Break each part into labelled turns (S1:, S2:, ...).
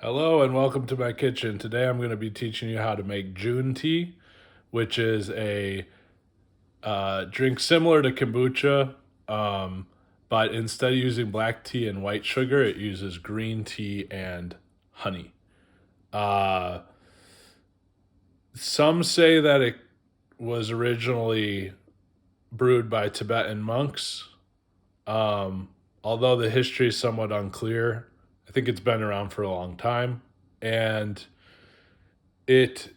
S1: Hello and welcome to my kitchen. Today I'm going to be teaching you how to make June tea, which is a drink similar to kombucha, but instead of using black tea and white sugar, it uses green tea and honey. Uh, some say that it was originally brewed by Tibetan monks, um, although the history is somewhat unclear. I think it's been around for a long time, and it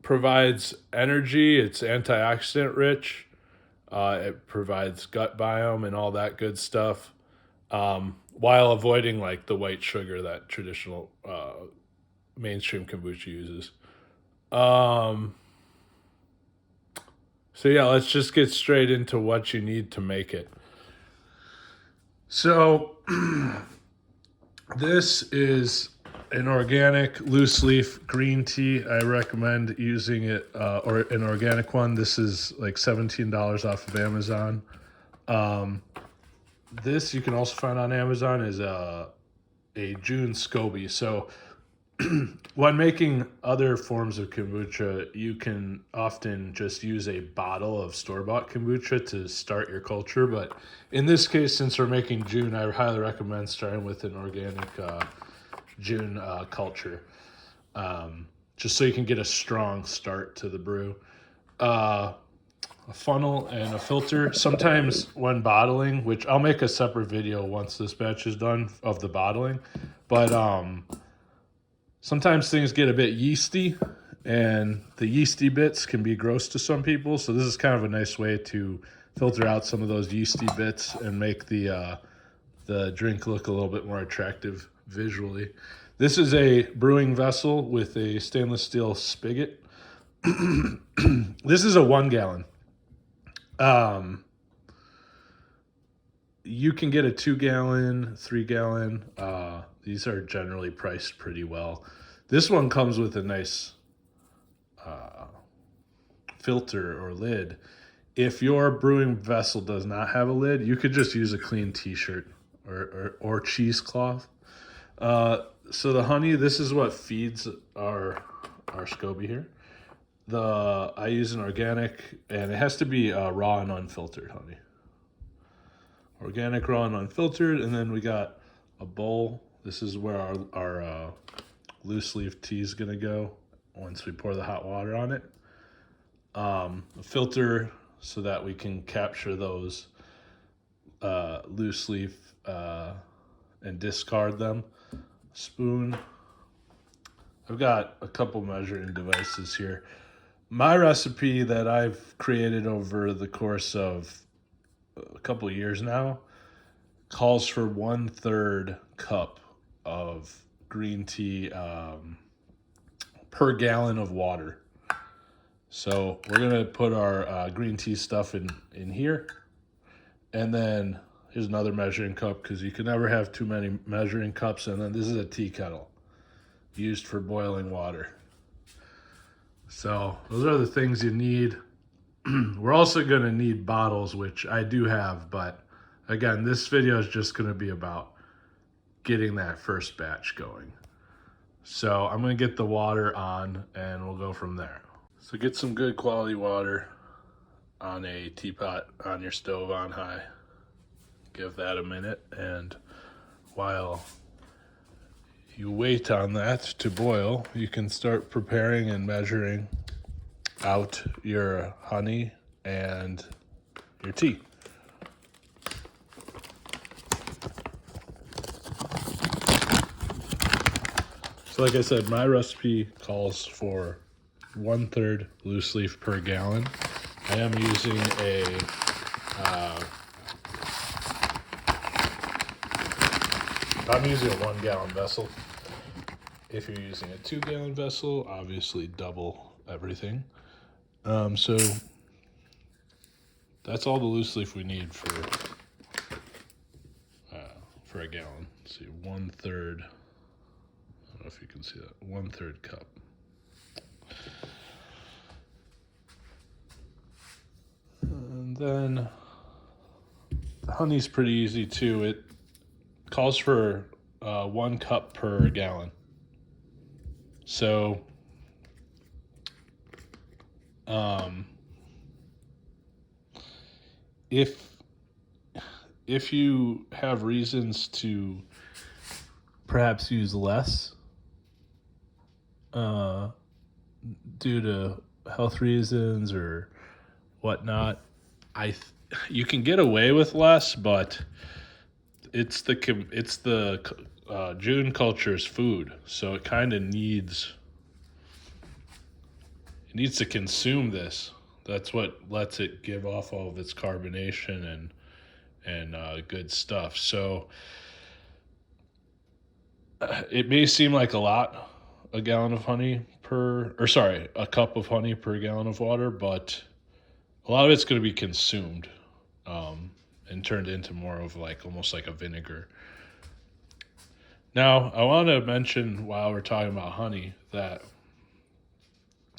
S1: provides energy. It's antioxidant rich. It provides gut biome and all that good stuff, while avoiding like the white sugar that traditional mainstream kombucha uses. Um, so yeah, let's just get straight into what you need to make it. So this is an organic loose leaf green tea. I recommend using it, or an organic one. This is like $17 off of Amazon. This you can also find on Amazon is a June scoby. So when making other forms of kombucha, you can often just use a bottle of store-bought kombucha to start your culture. But in this case, since we're making June, I highly recommend starting with an organic June culture, just so you can get a strong start to the brew. A funnel and a filter. Sometimes when bottling, which I'll make a separate video once this batch is done of the bottling, but sometimes things get a bit yeasty, and the yeasty bits can be gross to some people. So this is kind of a nice way to filter out some of those yeasty bits and make the drink look a little bit more attractive visually. This is a brewing vessel with a stainless steel spigot. This is a 1 gallon. You can get a 2 gallon, 3 gallon. These are generally priced pretty well. This one comes with a nice filter or lid. If your brewing vessel does not have a lid, you could just use a clean t-shirt or cheesecloth. So the honey, this is what feeds our scoby here. I use an organic, and it has to be raw and unfiltered honey. Organic, raw, and unfiltered. And then we got a bowl. This is where our loose leaf tea is gonna go once we pour the hot water on it. A filter so that we can capture those loose leaf and discard them. Spoon. I've got a couple measuring devices here. My recipe that I've created over the course of a couple of years now calls for 1/3 cup of green tea per gallon of water. So we're gonna put our green tea stuff in here, and then here's another measuring cup, because you can never have too many measuring cups. And then this is a tea kettle used for boiling water. So those are the things you need. We're also going to need bottles, which I do have, but again, this video is just going to be about getting that first batch going. So I'm going to get the water on and we'll go from there. So get some good quality water on a teapot on your stove on high. Give that a minute, and while you wait on that to boil, you can start preparing and measuring out your honey and your tea. So like I said, my recipe calls for 1/3 loose leaf per gallon. I am using I'm using a 1 gallon vessel. If you're using a 2 gallon vessel, obviously double everything. So that's all the loose leaf we need for a gallon. Let's see, 1/3. I don't know if you can see that. 1/3 cup. And then the honey's pretty easy too. It calls for 1 cup per gallon. So, if you have reasons to perhaps use less due to health reasons or whatnot, you can get away with less, but it's the June culture's food, so it kind of needs to consume this. That's what lets it give off all of its carbonation and good stuff. So it may seem like a lot, a gallon of honey a cup of honey per gallon of water, but a lot of it's going to be consumed and turned into more of like almost like a vinegar. Now, I want to mention while we're talking about honey that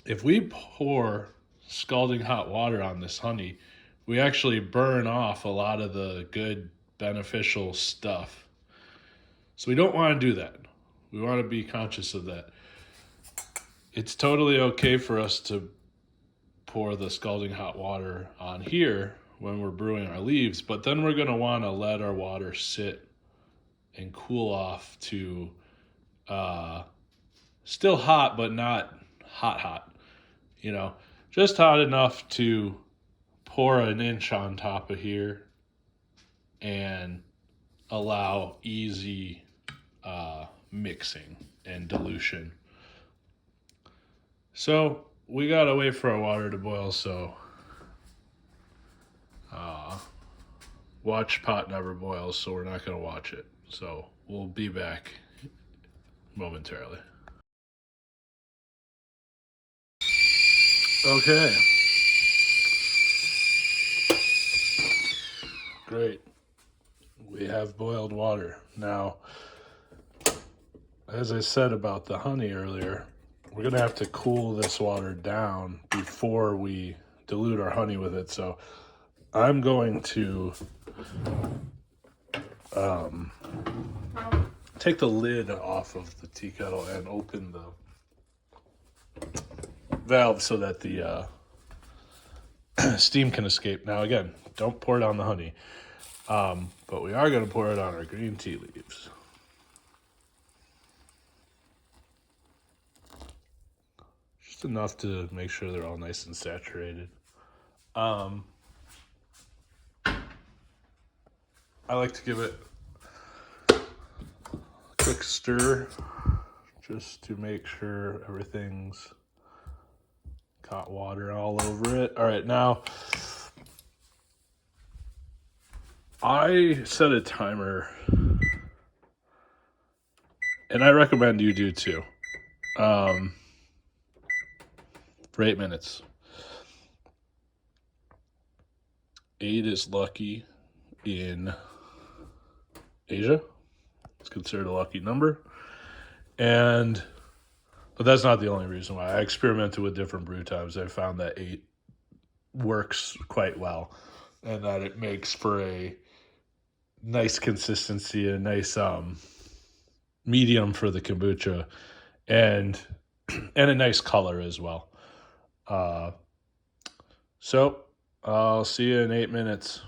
S1: if we pour scalding hot water on this honey, we actually burn off a lot of the good beneficial stuff. So we don't want to do that. We want to be conscious of that. It's totally okay for us to pour the scalding hot water on here when we're brewing our leaves, but then we're going to want to let our water sit and cool off to still hot, but not hot. Just hot enough to pour an inch on top of here and allow easy mixing and dilution. So we gotta wait for our water to boil, so watch pot never boils, so we're not gonna watch it. So we'll be back momentarily. Okay. Great. We have boiled water. Now, as I said about the honey earlier, we're going to have to cool this water down before we dilute our honey with it. So I'm going to take the lid off of the tea kettle and open the valve so that the steam can escape. Now again, don't pour it on the honey, but we are going to pour it on our green tea leaves. Just enough to make sure they're all nice and saturated. I like to give it a quick stir just to make sure everything's got water all over it. All right, now I set a timer, and I recommend you do too, for 8 minutes. 8 is lucky in Asia. It's considered a lucky number. But that's not the only reason why. I experimented with different brew times. I found that 8 works quite well, and that it makes for a nice consistency, a nice medium for the kombucha, and a nice color as well. So I'll see you in 8 minutes.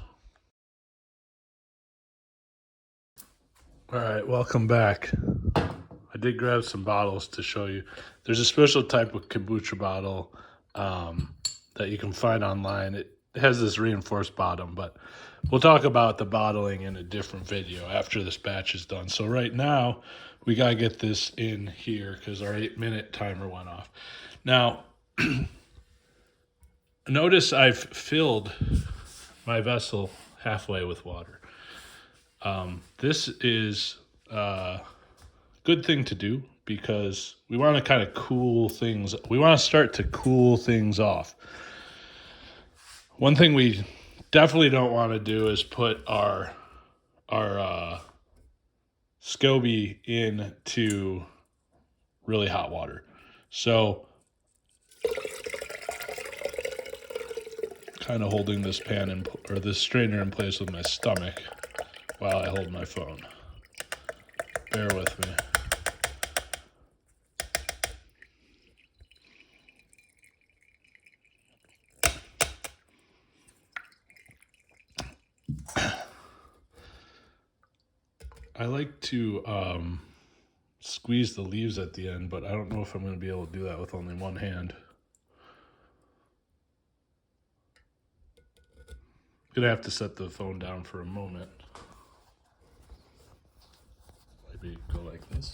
S1: All right, welcome back. I did grab some bottles to show you. There's a special type of kombucha bottle that you can find online. It has this reinforced bottom, but we'll talk about the bottling in a different video after this batch is done. So right now, we got to get this in here because our 8-minute timer went off. Now, notice I've filled my vessel halfway with water. This is a good thing to do because we want to kind of cool things. We want to start to cool things off. One thing we definitely don't want to do is put our scoby into really hot water. So kind of holding this this strainer in place with my stomach while I hold my phone. Bear with me. I like to squeeze the leaves at the end, but I don't know if I'm going to be able to do that with only one hand. I'm going to have to set the phone down for a moment. Maybe go like this.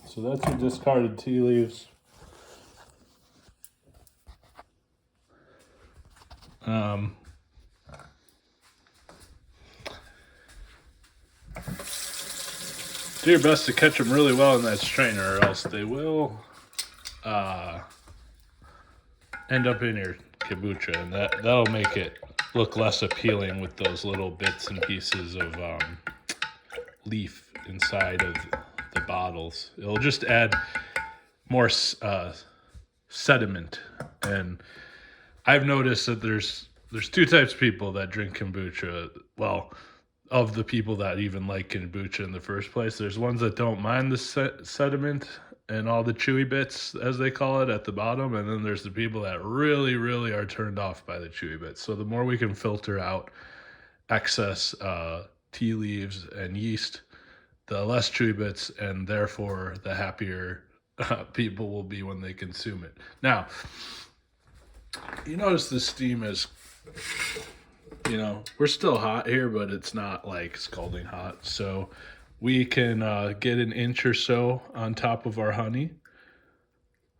S1: So that's your discarded tea leaves. Do your best to catch them really well in that strainer, or else they will end up in your kombucha, and that'll make it look less appealing with those little bits and pieces of leaf inside of the bottles. It'll just add more sediment, and I've noticed that there's two types of people that drink kombucha. Well, of the people that even like kombucha in the first place, there's ones that don't mind the sediment and all the chewy bits, as they call it, at the bottom, and then there's the people that really, really are turned off by the chewy bits. So the more we can filter out excess tea leaves and yeast, the less chewy bits, and therefore the happier people will be when they consume it. Now, you notice the steam is, we're still hot here, but it's not like scalding hot. So we can get an inch or so on top of our honey.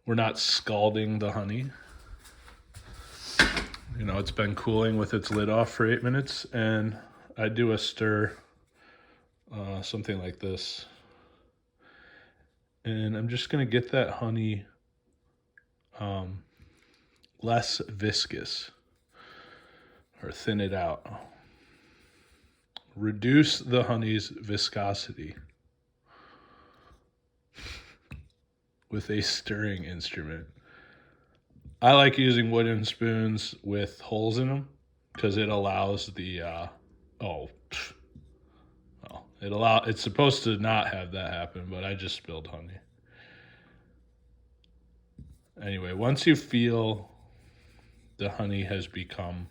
S1: We're not scalding the honey. It's been cooling with its lid off for 8 minutes, and I do a stir, something like this. And I'm just going to get that honey less viscous, or thin it out. Reduce the honey's viscosity with a stirring instrument. I like using wooden spoons with holes in them because it allows the it's supposed to not have that happen, but I just spilled honey. Anyway, once you feel the honey has become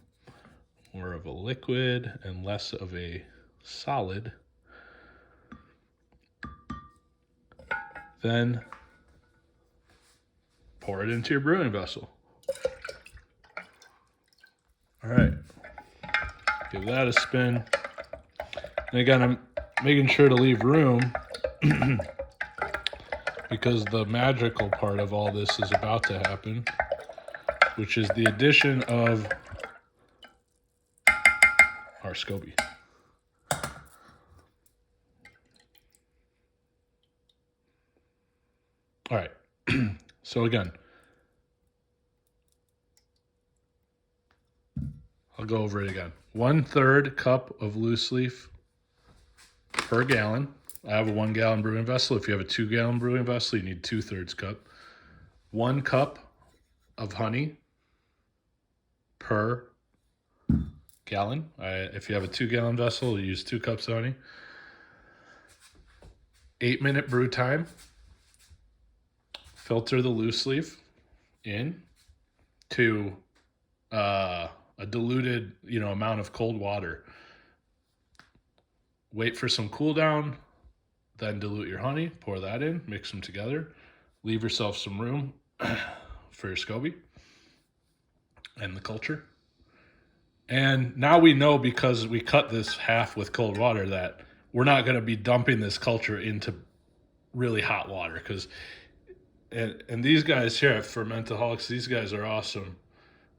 S1: more of a liquid and less of a solid, then pour it into your brewing vessel. All right, give that a spin. And again, I'm making sure to leave room because the magical part of all this is about to happen, which is the addition of our scoby. All right, so again, I'll go over it again. 1/3 cup of loose leaf per gallon. I have a 1 gallon brewing vessel. If you have a 2 gallon brewing vessel, you need 2/3 cup. 1 cup of honey per gallon. If you have a 2 gallon vessel, you use 2 cups of honey. 8-minute brew time. Filter the loose leaf in to a diluted, amount of cold water. Wait for some cool down, then dilute your honey, pour that in, mix them together. Leave yourself some room for your scoby and the culture. And now we know, because we cut this half with cold water, that we're not going to be dumping this culture into really hot water. Because, and these guys here at Fermentaholics, these guys are awesome.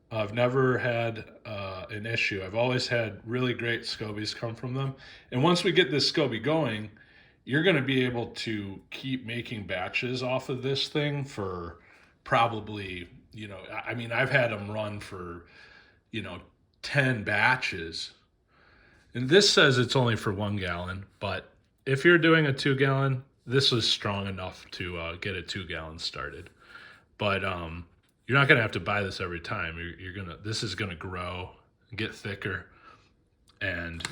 S1: I've never had an issue. I've always had really great scobies come from them. And once we get this scoby going, you're going to be able to keep making batches off of this thing for probably, I've had them run for, 10 batches. And this says it's only for 1 gallon, but if you're doing a 2 gallon, this was strong enough to get a 2 gallon started. But you're not gonna have to buy this every time. This is gonna grow, get thicker, and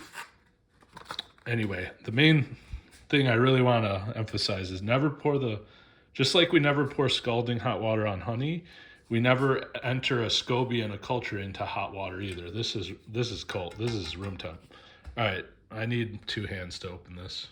S1: anyway, the main thing I really want to emphasize is never pour just like we never pour scalding hot water on honey, we never enter a scoby and a culture into hot water either. This is cold. This is room temp. All right, I need 2 hands to open this.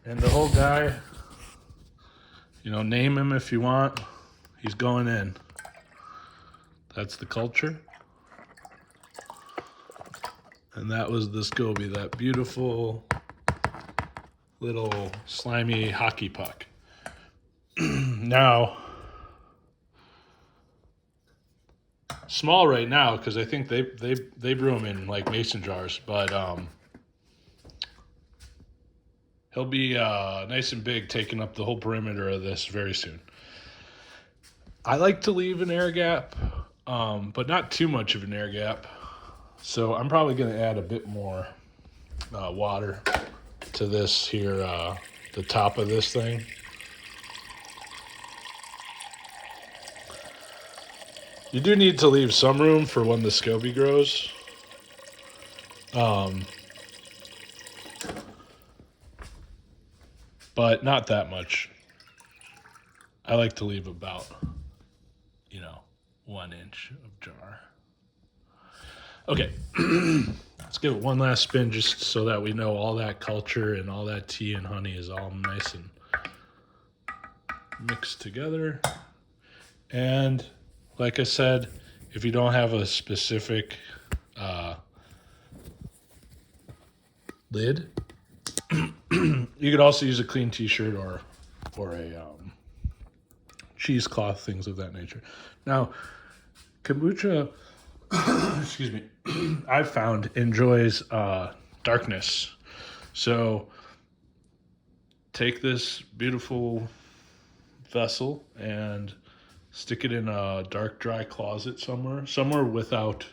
S1: And the whole guy, name him if you want. He's going in. That's the culture. And that was the scoby, that beautiful little slimy hockey puck. Now, small right now because I think they brew them in like mason jars, but he'll be nice and big, taking up the whole perimeter of this very soon. I like to leave an air gap, but not too much of an air gap. So I'm probably going to add a bit more water to this here, the top of this thing. You do need to leave some room for when the scoby grows. But not that much. I like to leave about, 1 inch of jar. Okay, let's give it one last spin just so that we know all that culture and all that tea and honey is all nice and mixed together. And like I said, if you don't have a specific lid, you could also use a clean t-shirt or a cheesecloth, things of that nature. Now, kombucha, excuse me, I've found enjoys darkness. So take this beautiful vessel and stick it in a dark, dry closet somewhere without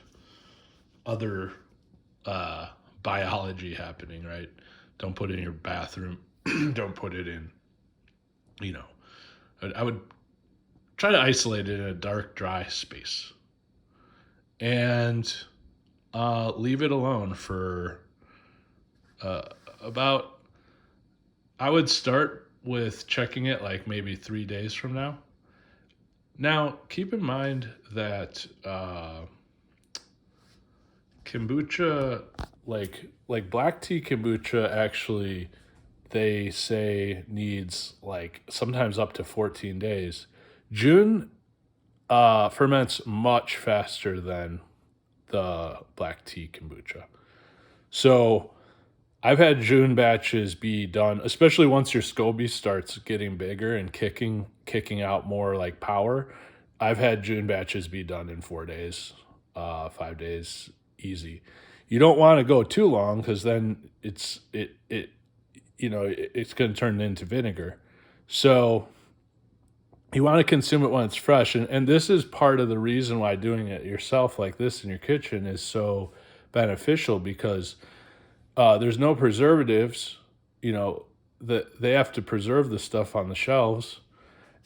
S1: other biology happening, right? Don't put it in your bathroom. Don't put it in, I would try to isolate it in a dark, dry space. And leave it alone for about, I would start with checking it like maybe 3 days from now. Now, keep in mind that kombucha, like black tea kombucha, actually, they say needs like sometimes up to 14 days. June ferments much faster than the black tea kombucha. So I've had June batches be done, especially once your SCOBY starts getting bigger and kicking out more like power. I've had June batches be done in 4 days, 5 days, easy. You don't want to go too long because then it's going to turn into vinegar. So you want to consume it when it's fresh. And this is part of the reason why doing it yourself like this in your kitchen is so beneficial, because there's no preservatives, that they have to preserve the stuff on the shelves,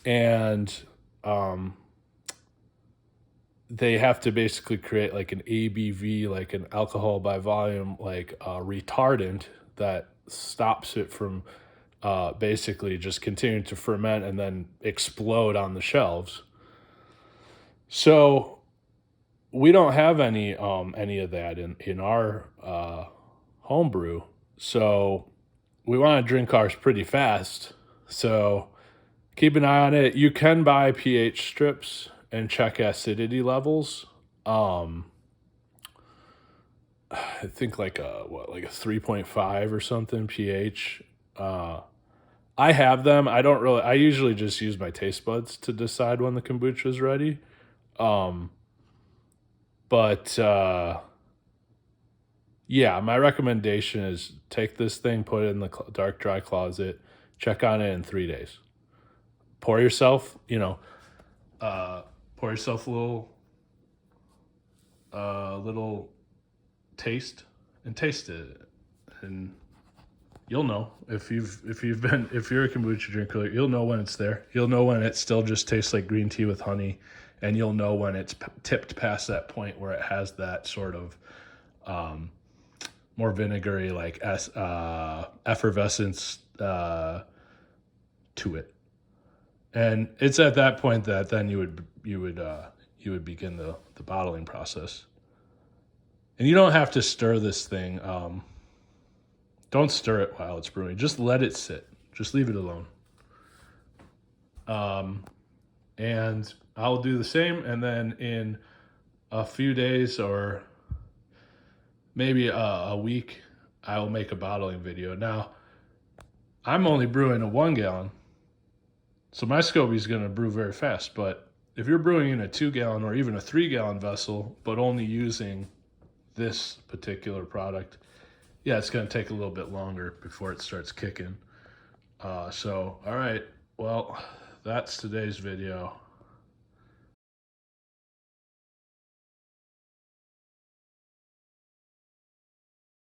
S1: and they have to basically create like an ABV, like an alcohol by volume, like a retardant that stops it from basically just continuing to ferment and then explode on the shelves. So we don't have any of that in our homebrew. So we want to drink ours pretty fast. So keep an eye on it. You can buy pH strips and check acidity levels. I think like a 3.5 or something pH. I have them. I usually just use my taste buds to decide when the kombucha is ready. But yeah, my recommendation is take this thing, put it in the dark, dry closet, check on it in 3 days. pour yourself, pour yourself a little taste and taste it, and you'll know if you're a kombucha drinker, you'll know when it's there. You'll know when it still just tastes like green tea with honey, and you'll know when it's tipped past that point where it has that sort of more vinegary, like effervescence to it. And it's at that point that then you would begin the bottling process. And you don't have to stir this thing. Don't stir it while it's brewing. Just let it sit. Just leave it alone. And I'll do the same. And then in a few days or maybe a week, I'll make a bottling video. Now, I'm only brewing a 1 gallon. So my scoby is going to brew very fast. But if you're brewing in a 2 gallon or even a 3 gallon vessel, but only using this particular product, yeah, it's going to take a little bit longer before it starts kicking. All right, well, that's today's video.